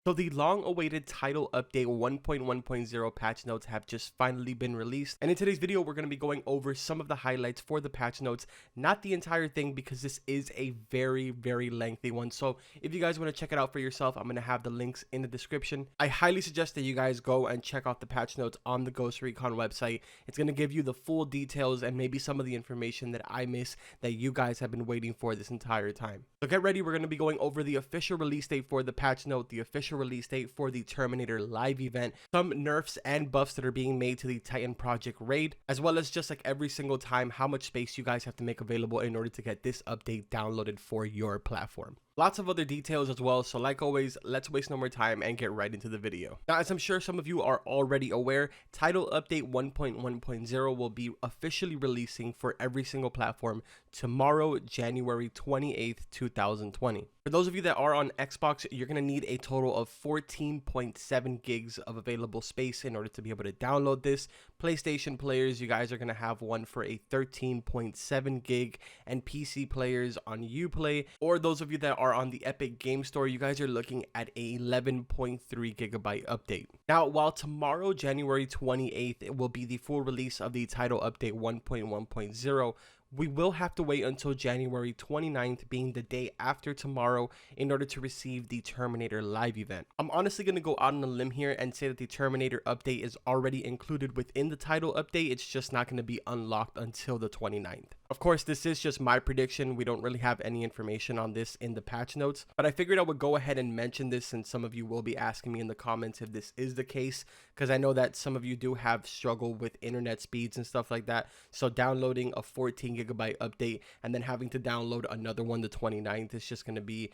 So the long-awaited title update 1.1.0 patch notes have just finally been released, and in today's video we're going to be going over some of the highlights for the patch notes, not the entire thing because this is a very lengthy one. So if you guys want to check it out for yourself, I'm going to have the links in the description. I highly suggest that you guys go and check out the patch notes on the Ghost Recon website. It's going to give you the full details and maybe some of the information that I miss that you guys have been waiting for this entire time. So get ready, we're going to be going over the official release date for the patch note, the official release date for the Terminator Live Event, some nerfs and buffs that are being made to the Titan Project raid, as well as just like every single time how much space you guys have to make available in order to get this update downloaded for your platform. Lots of other details as well, so like always, let's waste no more time and get right into the video. Now, as I'm sure some of you are already aware, Title Update 1.1.0 will be officially releasing for every single platform tomorrow, January 28th, 2020. For those of you that are on Xbox, you're going to need a total of 14.7 gigs of available space in order to be able to download this. PlayStation players, you guys are going to have one for a 13.7 gig, and PC players on Uplay, or those of you that are on the Epic Game Store, you guys are looking at a 11.3 gigabyte update. Now, while tomorrow, January 28th, it will be the full release of the Title Update 1.1.0, we will have to wait until January 29th, being the day after tomorrow, in order to receive the Terminator Live Event. I'm honestly going to go out on a limb here and say that the Terminator update is already included within the title update. It's just not going to be unlocked until the 29th. Of course, this is just my prediction. We don't really have any information on this in the patch notes, but I figured I would go ahead and mention this since some of you will be asking me in the comments if this is the case, because I know that some of you do have struggle with internet speeds and stuff like that. So downloading a 14 gigabyte update and then having to download another one the 29th is just going to be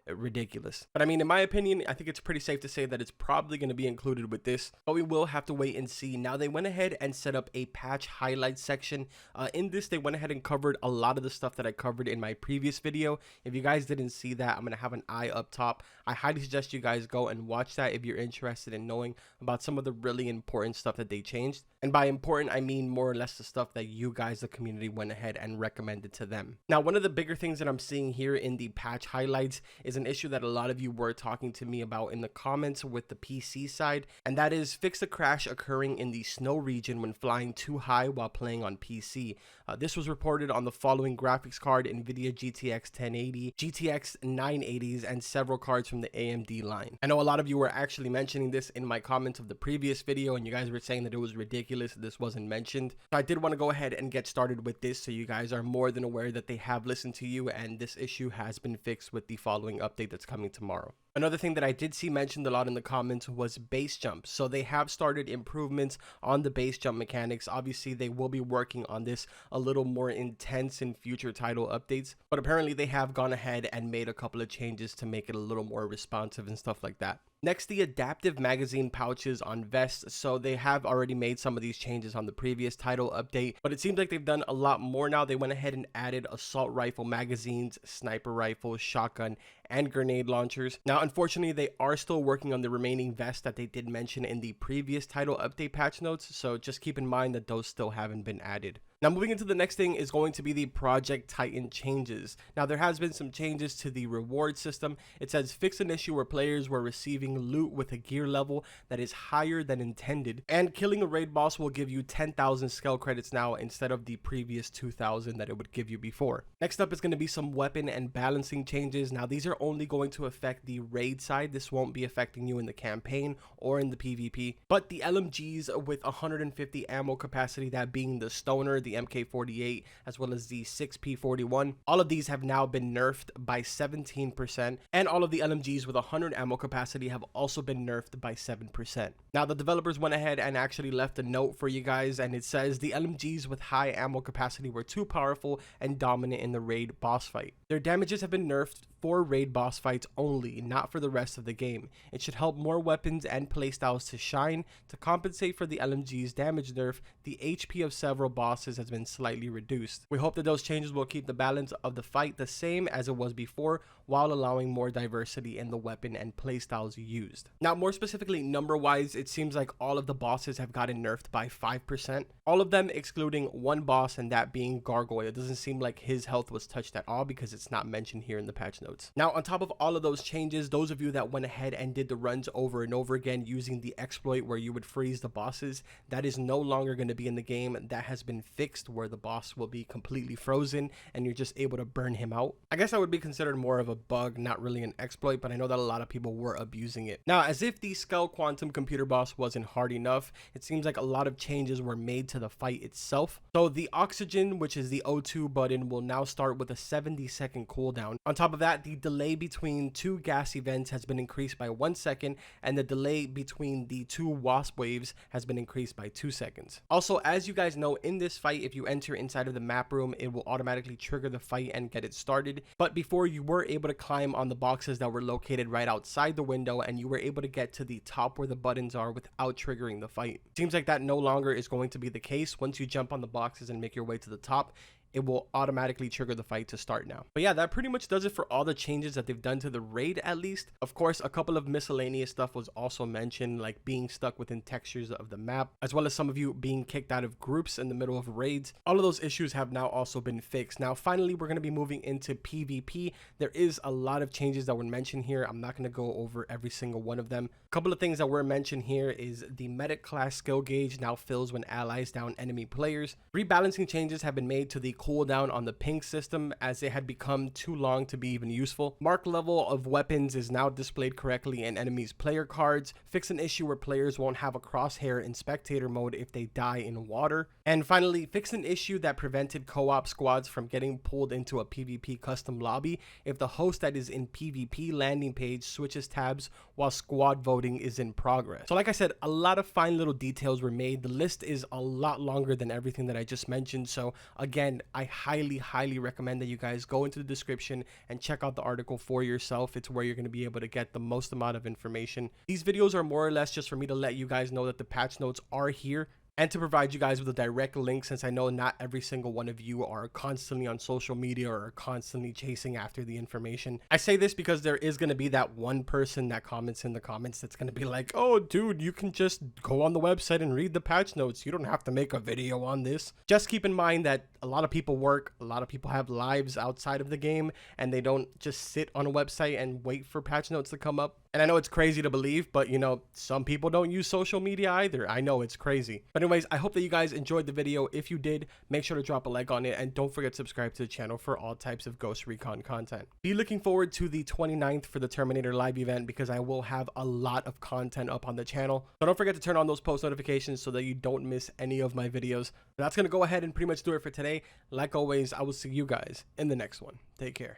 ridiculous. But I mean, in my opinion, I think it's pretty safe to say that it's probably going to be included with this, but we will have to wait and see. Now, they went ahead and set up a patch highlights section. In this, they went ahead and covered a lot of the stuff that I covered in my previous video. If you guys didn't see that, I'm going to have an eye up top. I highly suggest you guys go and watch that if you're interested in knowing about some of the really important stuff that they changed. And by important, I mean more or less the stuff that you guys, the community, went ahead and recommended to them. Now, one of the bigger things that I'm seeing here in the patch highlights is an issue that a lot of you were talking to me about in the comments with the PC side, and that is fix the crash occurring in the snow region when flying too high while playing on PC. This was reported on the following graphics card: NVIDIA GTX 1080, GTX 980s, and several cards from the AMD line. I know a lot of you were actually mentioning this in my comments of the previous video, and you guys were saying that it was ridiculous that this wasn't mentioned. So I did want to go ahead and get started with this so you guys are more than aware that they have listened to you and this issue has been fixed with the following update that's coming tomorrow. Another thing that I did see mentioned a lot in the comments was base jump. So they have started improvements on the base jump mechanics. Obviously, they will be working on this a little more intense in future title updates, but apparently they have gone ahead and made a couple of changes to make it a little more responsive and stuff like that. Next, the adaptive magazine pouches on vests. So they have already made some of these changes on the previous title update, but it seems like they've done a lot more now. They went ahead and added assault rifle magazines, sniper rifles, shotgun, and grenade launchers. Now, unfortunately, they are still working on the remaining vests that they did mention in the previous title update patch notes, so just keep in mind that those still haven't been added. Now, moving into the next thing is going to be the Project Titan changes. Now, there has been some changes to the reward system. It says fix an issue where players were receiving loot with a gear level that is higher than intended, and killing a raid boss will give you 10,000 skill credits now instead of the previous 2,000 that it would give you before. Next up is going to be some weapon and balancing changes. Now, these are only going to affect the raid side. This won't be affecting you in the campaign or in the PvP, but the LMGs with 150 ammo capacity, that being the Stoner, the MK48, as well as the 6P41, all of these have now been nerfed by 17%, and all of the LMGs with 100 ammo capacity have also been nerfed by 7%. Now, the developers went ahead and actually left a note for you guys, and it says the LMGs with high ammo capacity were too powerful and dominant in the raid boss fight. Their damages have been nerfed for raid boss fights only, not for the rest of the game. It should help more weapons and playstyles to shine. To compensate for the LMG's damage nerf, the HP of several bosses has been slightly reduced. We hope that those changes will keep the balance of the fight the same as it was before, while allowing more diversity in the weapon and playstyles used. Now, more specifically number-wise, it seems like all of the bosses have gotten nerfed by 5%. All of them excluding one boss, and that being Gargoyle. It doesn't seem like his health was touched at all because it's not mentioned here in the patch notes. Now, on top of all of those changes, those of you that went ahead and did the runs over and over again using the exploit where you would freeze the bosses, that is no longer going to be in the game. That has been fixed, where the boss will be completely frozen and you're just able to burn him out. I guess that would be considered more of a bug, not really an exploit, but I know that a lot of people were abusing it. Now, as if the Skull Quantum computer boss wasn't hard enough, it seems like a lot of changes were made to the fight itself. So the oxygen, which is the O2 button, will now start with a 70-second cooldown. On top of that, the delay between two gas events has been increased by 1 second, and the delay between the two wasp waves has been increased by 2 seconds. Also, as you guys know, in this fight, if you enter inside of the map room, it will automatically trigger the fight and get it started. But before, you were able to climb on the boxes that were located right outside the window, and you were able to get to the top where the buttons are without triggering the fight. Seems like that no longer is going to be the case. Once you jump on the boxes and make your way to the top, it will automatically trigger the fight to start now. But yeah, that pretty much does it for all the changes that they've done to the raid, at least. Of course, a couple of miscellaneous stuff was also mentioned, like being stuck within textures of the map, as well as some of you being kicked out of groups in the middle of raids. All of those issues have now also been fixed. Now, finally, we're going to be moving into PvP. There is a lot of changes that were mentioned here. I'm not going to go over every single one of them. A couple of things that were mentioned here is the medic class skill gauge now fills when allies down enemy players. Rebalancing changes have been made to the cooldown on the ping system, as it had become too long to be even useful. Mark level of weapons is now displayed correctly in enemies' player cards. Fix an issue where players won't have a crosshair in spectator mode if they die in water. And finally, fix an issue that prevented co-op squads from getting pulled into a PvP custom lobby if the host that is in PvP landing page switches tabs while squad voting is in progress. So like I said, a lot of fine little details were made. The list is a lot longer than everything that I just mentioned. So again, I highly recommend that you guys go into the description and check out the article for yourself. It's where you're going to be able to get the most amount of information. These videos are more or less just for me to let you guys know that the patch notes are here, and to provide you guys with a direct link, since I know not every single one of you are constantly on social media or are constantly chasing after the information. I say this because there is going to be that one person that comments in the comments that's going to be like, oh dude, you can just go on the website and read the patch notes. You don't have to make a video on this. Just keep in mind that a lot of people work, a lot of people have lives outside of the game, and they don't just sit on a website and wait for patch notes to come up. And I know it's crazy to believe, but you know, some people don't use social media either. I know it's crazy. But anyways, I hope that you guys enjoyed the video. If you did, make sure to drop a like on it, and don't forget to subscribe to the channel for all types of Ghost Recon content. Be looking forward to the 29th for the Terminator Live Event, because I will have a lot of content up on the channel. So don't forget to turn on those post notifications so that you don't miss any of my videos. But that's going to go ahead and pretty much do it for today. Like always, I will see you guys in the next one. Take care.